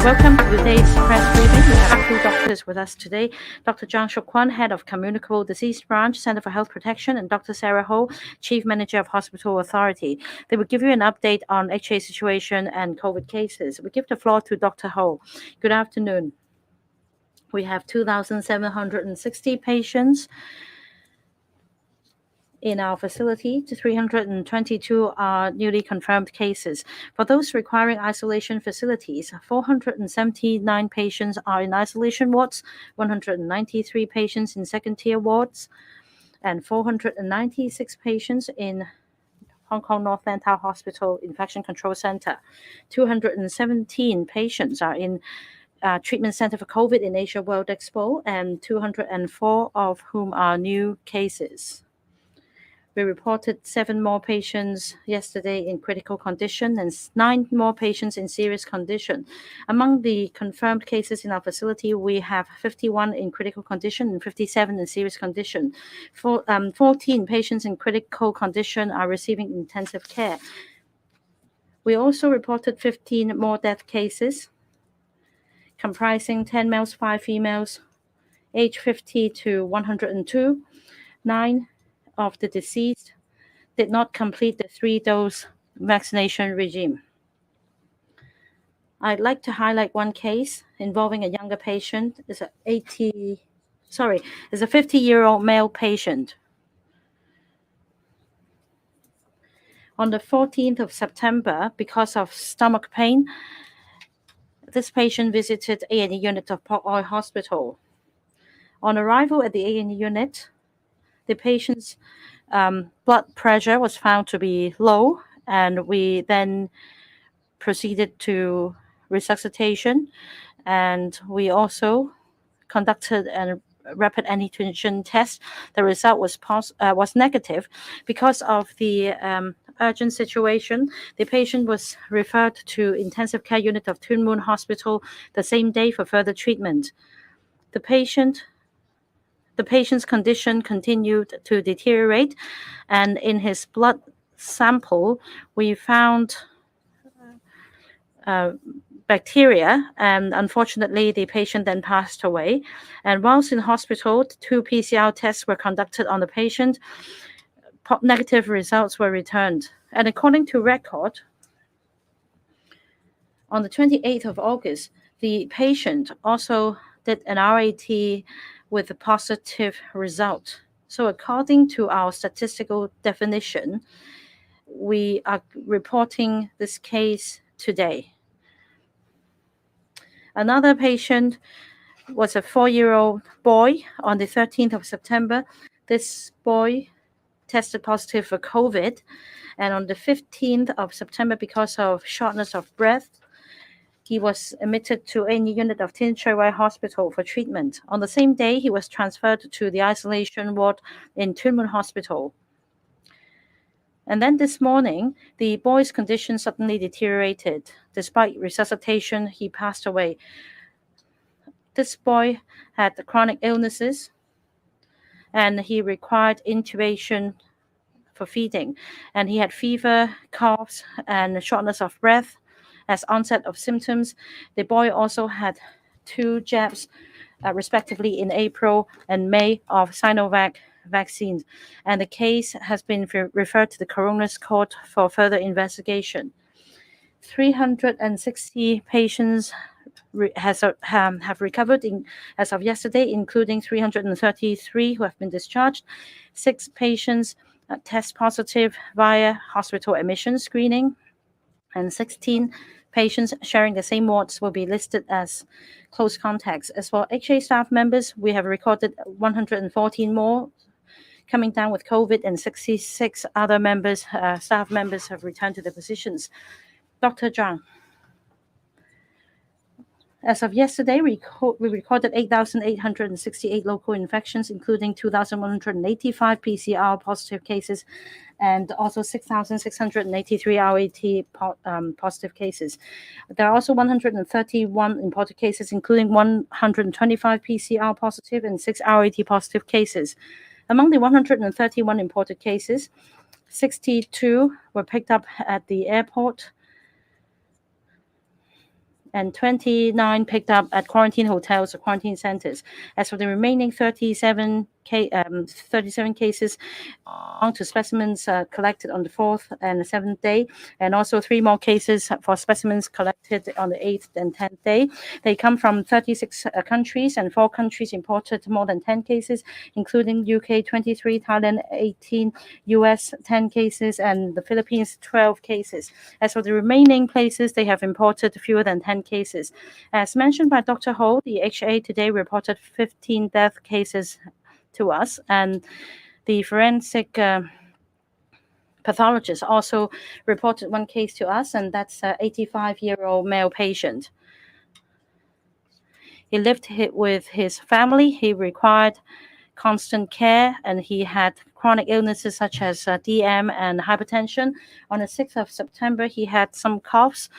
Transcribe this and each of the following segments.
Welcome to today's press briefing. We have two doctors with us today. Dr. Zhang Shukwan, Head of Communicable Disease Branch, Center for Health Protection, and Dr. Sarah Ho, Chief Manager of Hospital Authority. They will give you an update on HA situation and COVID cases. We give the floor to Dr. Ho. Good afternoon. We have 2,760 patients in our facility. 322 are newly confirmed cases. For those requiring isolation facilities, 479 patients are in isolation wards, 193 patients in second-tier wards, and 496 patients in Hong Kong North Lantau Hospital Infection Control Center. 217 patients are in treatment center for COVID in Asia World Expo, and 204 of whom are new cases. We reported 7 more patients yesterday in critical condition and 9 more patients in serious condition. Among the confirmed cases in our facility, we have 51 in critical condition and 57 in serious condition. 14 patients in critical condition are receiving intensive care. We also reported 15 more death cases, comprising 10 males, 5 females, age 50 to 102. 9 of the deceased did not complete the 3-dose vaccination regime. I'd like to highlight one case involving a younger patient. It's a 50-year-old male patient. On the 14th of September, because of stomach pain, this patient visited A&E unit of Port Oi Hospital. On arrival at the A&E unit, the patient's blood pressure was found to be low, and we then proceeded to resuscitation, and we also conducted a rapid antigen test. The result was negative. Because of the urgent situation, the patient was referred to intensive care unit of Tuen Mun Hospital the same day for further treatment. The patient's condition continued to deteriorate, and in his blood sample, we found bacteria, and unfortunately, the patient then passed away. And whilst in hospital, 2 PCR tests were conducted on the patient. Negative results were returned. And according to record, on the 28th of August, the patient also did an RAT with a positive result. So according to our statistical definition, we are reporting this case today. Another patient was a 4-year-old boy. On the 13th of September, this boy tested positive for COVID. And on the 15th of September, because of shortness of breath, he was admitted to A&E unit of Tin Shui Wai Hospital for treatment. On the same day, he was transferred to the isolation ward in Tuen Mun Hospital. And then this morning, the boy's condition suddenly deteriorated. Despite resuscitation, he passed away. This boy had chronic illnesses, and he required intubation for feeding. And he had fever, coughs, and shortness of breath as onset of symptoms. The boy also had 2 jabs, respectively in April and May, of Sinovac vaccines, and the case has been referred to the Coroner's Court for further investigation. 360 patients have recovered as of yesterday, including 333 who have been discharged. 6 patients test positive via hospital admission screening, and 16 patients sharing the same wards will be listed as close contacts. As for HA staff members, we have recorded 114 more coming down with COVID, and 66 other staff members have returned to their positions. Dr. Zhang. As of yesterday, we recorded 8,868 local infections, including 2,185 PCR positive cases and also 6,683 RAT positive cases. There are also 131 imported cases, including 125 PCR positive and 6 RAT positive cases. Among the 131 imported cases, 62 were picked up at the airport, and 29 picked up at quarantine hotels or quarantine centers. As for the remaining 37 cases belong to specimens collected on the 4th and the 7th day, and also 3 more cases for specimens collected on the 8th and 10th day. They come from 36 countries, and 4 countries imported more than 10 cases, including UK 23, Thailand 18, US 10 cases, and the Philippines 12 cases. As for the remaining places, they have imported fewer than 10 cases. As mentioned by Dr. Ho, the HA today reported 15 death cases to us, and the forensic pathologist also reported 1 case to us, and that's an 85-year-old male patient. He lived with his family. He required constant care, and he had chronic illnesses such as DM and hypertension. On the 6th of September, he had some coughs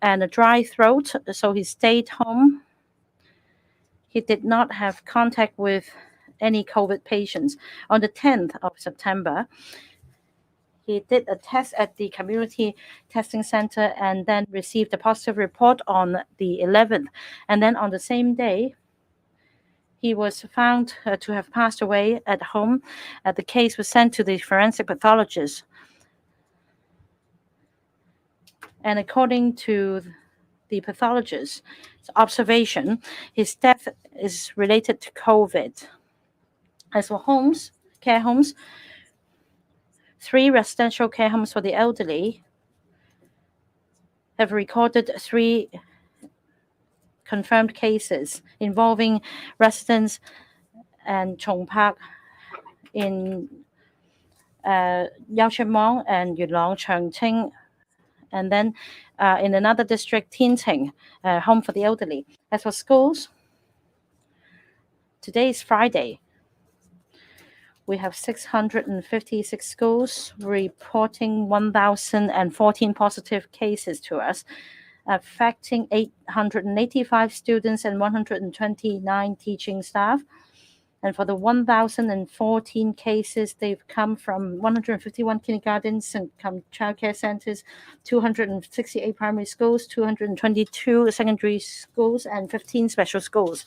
and a dry throat, so he stayed home. He did not have contact with any COVID patients. On the 10th of September, he did a test at the community testing center and then received a positive report on the 11th. And then on the same day, he was found to have passed away at home. The case was sent to the forensic pathologist. And according to the pathologist's observation, his death is related to COVID. As for care homes, 3 residential care homes for the elderly have recorded 3 confirmed cases involving residents and Chong Park in Yau Chim Mong and Yuen Long Changqing, and then in another district, Tianting, home for the elderly. As for schools, today is Friday. We have 656 schools reporting 1,014 positive cases to us, affecting 885 students and 129 teaching staff. And for the 1,014 cases, they've come from 151 kindergartens and childcare centers, 268 primary schools, 222 secondary schools, and 15 special schools.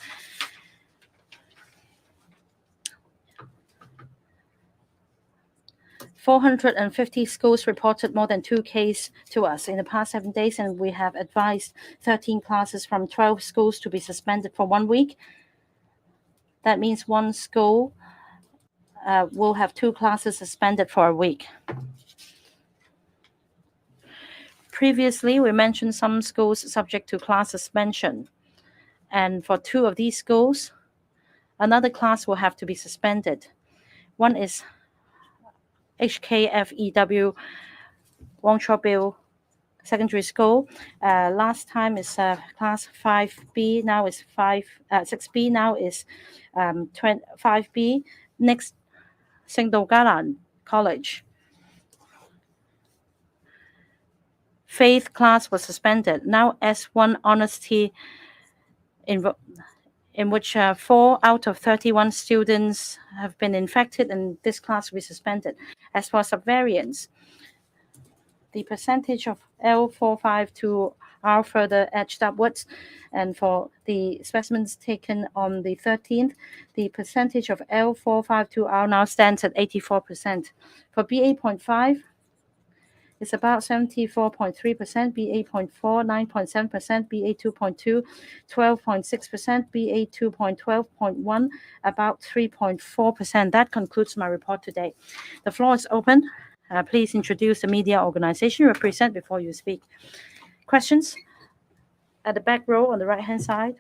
450 schools reported more than 2 cases to us in the past 7 days, and we have advised 13 classes from 12 schools to be suspended for 1 week. That means 1 school will have 2 classes suspended for a week. Previously, we mentioned some schools subject to class suspension, and for 2 of these schools, another class will have to be suspended. One is HKFEW Wong Chau Bill Secondary School. Last time is class 5B, now is 6B, now is 5B. Next, Singdo Galan College. Faith class was suspended. Now S1 honesty, in which 4 out of 31 students have been infected, and this class will be suspended. As for subvariants, the percentage of L452 are further edged upwards, and for the specimens taken on the 13th, the percentage of L452R now stands at 84%. For BA.5, it's about 74.3%, BA.4, 9.7%, BA.2.2, 12.6%, BA.2.12, 12.1, about 3.4%. That concludes my report today. The floor is open. Please introduce the media organization you represent before you speak. Questions? At the back row on the right-hand side.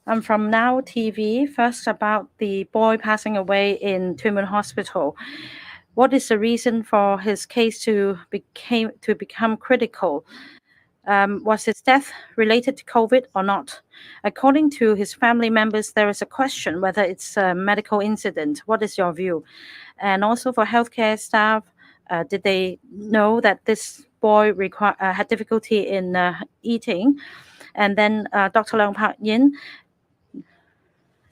I'm from Now TV. First, about the boy passing away in Tuen Mun Hospital. What is the reason for his case to become critical? Was his death related to COVID or not? According to his family members, there is a question whether it's a medical incident. What is your view? And also for healthcare staff, did they know that this boy had difficulty in eating? And then Dr. Leung Park Yin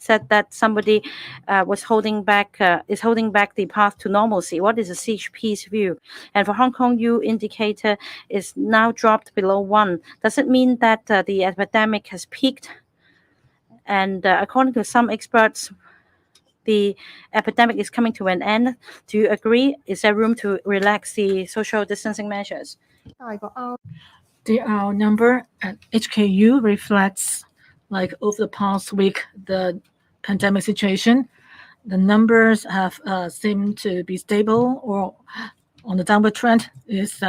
said that somebody is holding back the path to normalcy. What is the CHP's view? And for Hong Kong, U indicator is now dropped below 1. Does it mean that the epidemic has peaked? And according to some experts, the epidemic is coming to an end. Do you agree? Is there room to relax the social distancing measures? The R number at HKU reflects, like over the past week, the pandemic situation. The numbers have seemed to be stable or on the downward trend is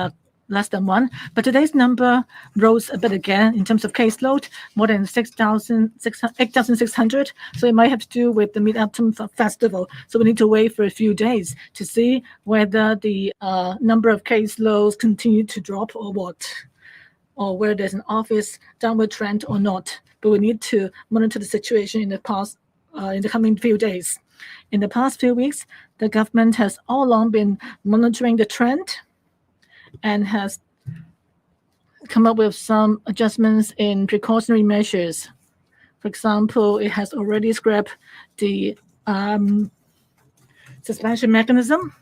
less than 1. But today's number rose a bit again in terms of caseload, more than 8,600. So it might have to do with the Mid-Autumn Festival. So we need to wait for a few days to see whether the number of caseloads continue to drop or what, or where there's an obvious downward trend or not. But we need to monitor the situation in the coming few days. In the past few weeks, the government has all along been monitoring the trend and has come up with some adjustments in precautionary measures. For example, it has already scrapped the suspension mechanism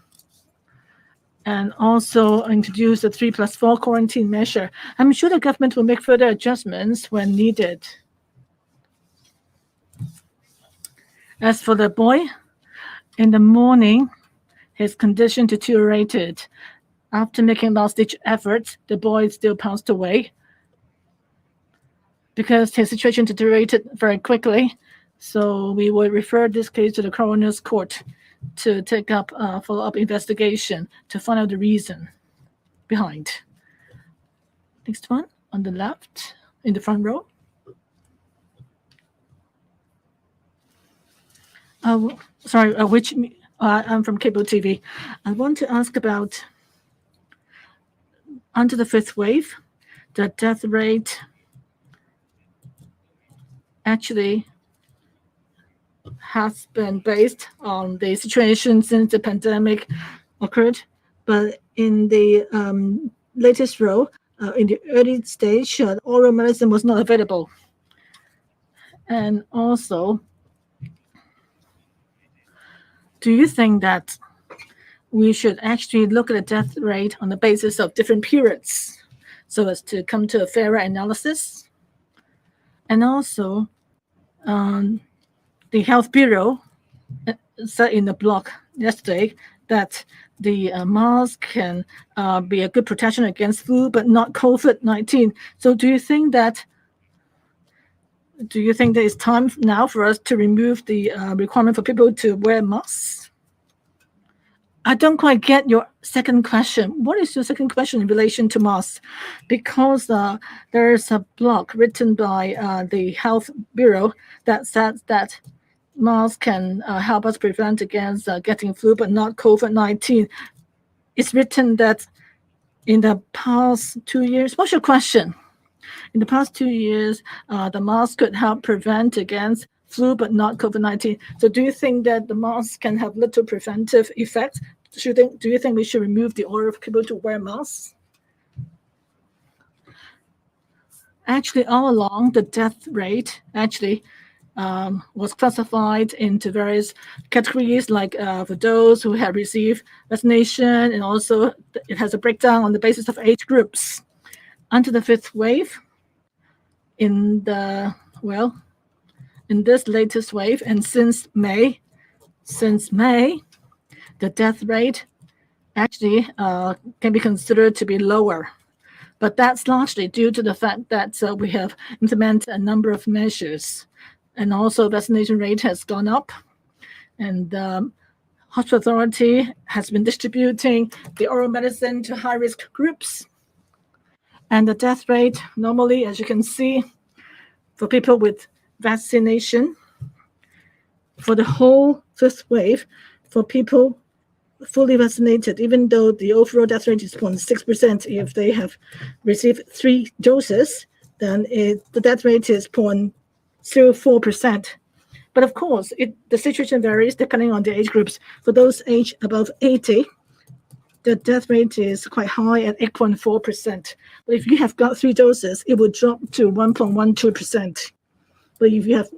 and also introduced the 3+4 quarantine measure. I'm sure the government will make further adjustments when needed. As for the boy, in the morning, his condition deteriorated. After making last-ditch efforts, the boy still passed away because his situation deteriorated very quickly. So we will refer this case to the coroner's court to take up a follow-up investigation to find out the reason behind. Next one, on the left, in the front row. I'm from cable TV. I want to ask about under the 5th wave, the death rate actually has been based on the situation since the pandemic occurred. But in the latest row, in the early stage, oral medicine was not available. And also, do you think that we should actually look at the death rate on the basis of different periods so as to come to a fairer analysis? And also, the Health Bureau said in the blog yesterday that the mask can be a good protection against flu, but not COVID-19. So do you think that it's time now for us to remove the requirement for people to wear masks? I don't quite get your second question. What is your second question in relation to masks? Because there is a blog written by the Health Bureau that says that masks can help us prevent against getting flu, but not COVID-19. It's written that in the past 2 years. What's your question? In the past 2 years, the mask could help prevent against flu, but not COVID-19. So do you think that the mask can have little preventive effect? Do you think we should remove the order of people to wear masks? Actually, all along, the death rate actually was classified into various categories, like for those who have received vaccination, and also it has a breakdown on the basis of age groups. Under the 5th wave, in this latest wave, and since May, the death rate actually can be considered to be lower. But that's largely due to the fact that we have implemented a number of measures, and also vaccination rate has gone up, and the hospital authority has been distributing the oral medicine to high-risk groups. And the death rate normally, as you can see, for people with vaccination, for the whole 5th wave, for people fully vaccinated, even though the overall death rate is 0.6%, if they have received 3 doses, then the death rate is 0.04%. But of course, the situation varies depending on the age groups. For those aged above 80, the death rate is quite high at 8.4%. But if you have got 3 doses, it will drop to 1.12%. But if you have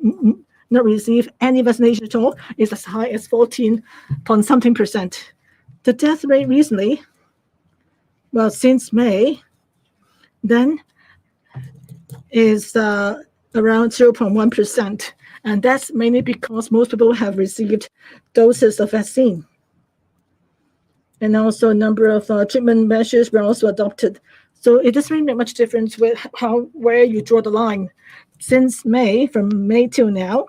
not receive any vaccination at all is as high as 14.something%. The death rate recently, well, since May, then is around 0.1%. And that's mainly because most people have received doses of vaccine. And also a number of treatment measures were also adopted. So it doesn't really make much difference with where you draw the line. Since May, from May till now,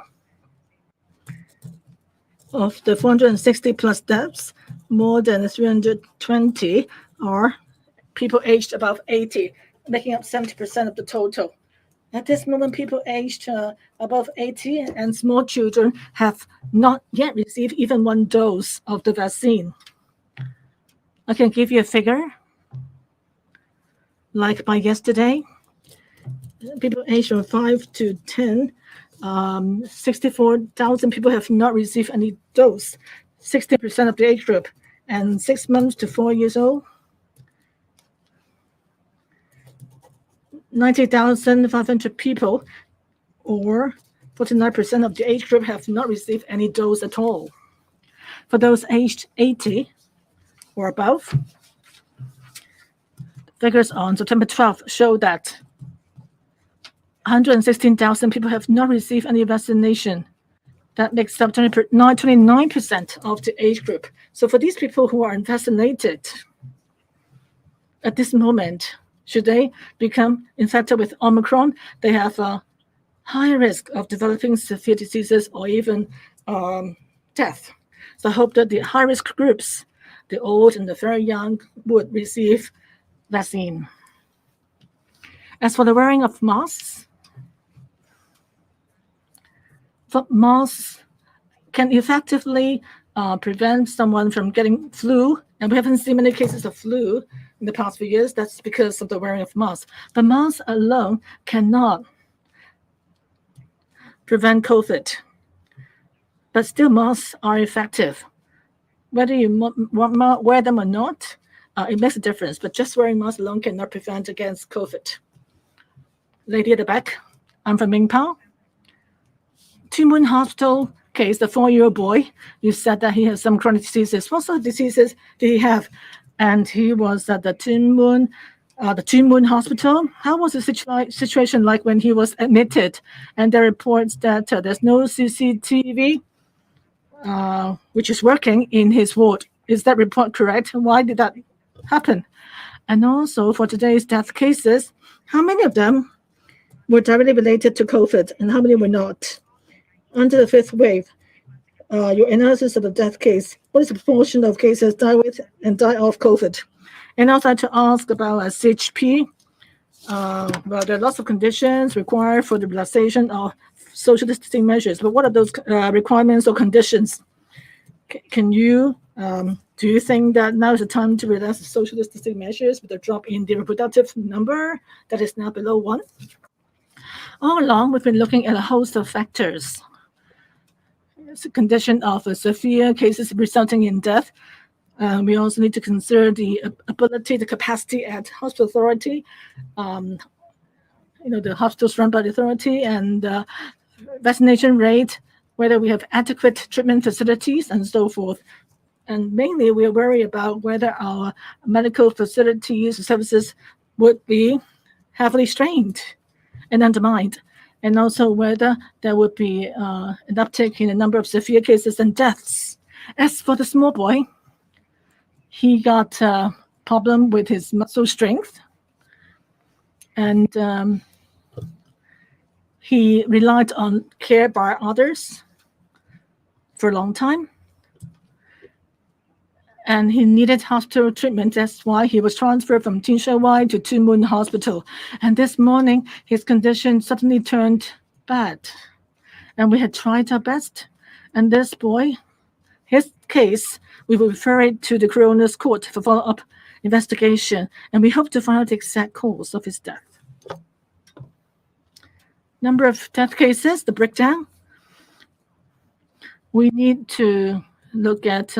of the 460 plus deaths, more than 320 are people aged above 80, making up 70% of the total. At this moment, people aged above 80 and small children have not yet received even one dose of the vaccine. I can give you a figure. Like by yesterday, people aged from 5 to 10, 64,000 people have not received any dose, 60% of the age group, and 6 months to 4 years old, 90,500 people, or 49% of the age group have not received any dose at all. For those aged 80 or above, figures on September 12th show that 116,000 people have not received any vaccination. That makes up 29% of the age group. So for these people who are unvaccinated, at this moment, should they become infected with Omicron, they have a higher risk of developing severe diseases or even death. So I hope that the high-risk groups, the old and the very young, would receive vaccine. As for the wearing of masks, masks can effectively prevent someone from getting flu, and we haven't seen many cases of flu in the past few years. That's because of the wearing of masks. But masks alone cannot prevent COVID. But still, masks are effective. Whether you wear them or not, it makes a difference. But just wearing masks alone cannot prevent against COVID. Lady at the back, I'm from Mingpao. Tuen Mun Hospital case, the 4-year-old boy, you said that he has some chronic diseases. What sort of diseases did he have? And he was at the Tuen Mun Hospital. How was the situation like when he was admitted? And there are reports that there's no CCTV, which is working in his ward. Is that report correct? Why did that happen? And also for today's death cases, how many of them were directly related to COVID and how many were not? Under the fifth wave, your analysis of the death case, what is the proportion of cases die with and die of COVID? And also to ask about CHP. Well, there are lots of conditions required for the relaxation of social distancing measures, but what are those requirements or conditions? Can you, do you think that now is the time to relax social distancing measures with a drop in the reproductive number that is now below 1? All along, we've been looking at a host of factors. It's a condition of severe cases resulting in death. We also need to consider the ability, the capacity at hospital authority, the hospitals run by the authority, and vaccination rate, whether we have adequate treatment facilities and so forth. And mainly we are worried about whether our medical facilities, services would be heavily strained and undermined, and also whether there would be an uptick in the number of severe cases and deaths. As for the small boy, he got a problem with his muscle strength, and he relied on care by others for a long time, and he needed hospital treatment. That's why he was transferred from Tin Shui Wai to Tuen Mun Hospital. And this morning, his condition suddenly turned bad. And we had tried our best. And this boy, his case, we will refer it to the coroner's court for follow-up investigation. And we hope to find out the exact cause of his death. Number of death cases, the breakdown. We need to look at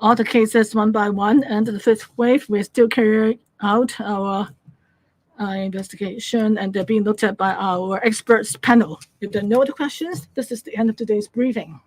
all the cases one by one. And the fifth wave, we're still carrying out our investigation, and they're being looked at by our experts panel. If there are no other questions, this is the end of today's briefing.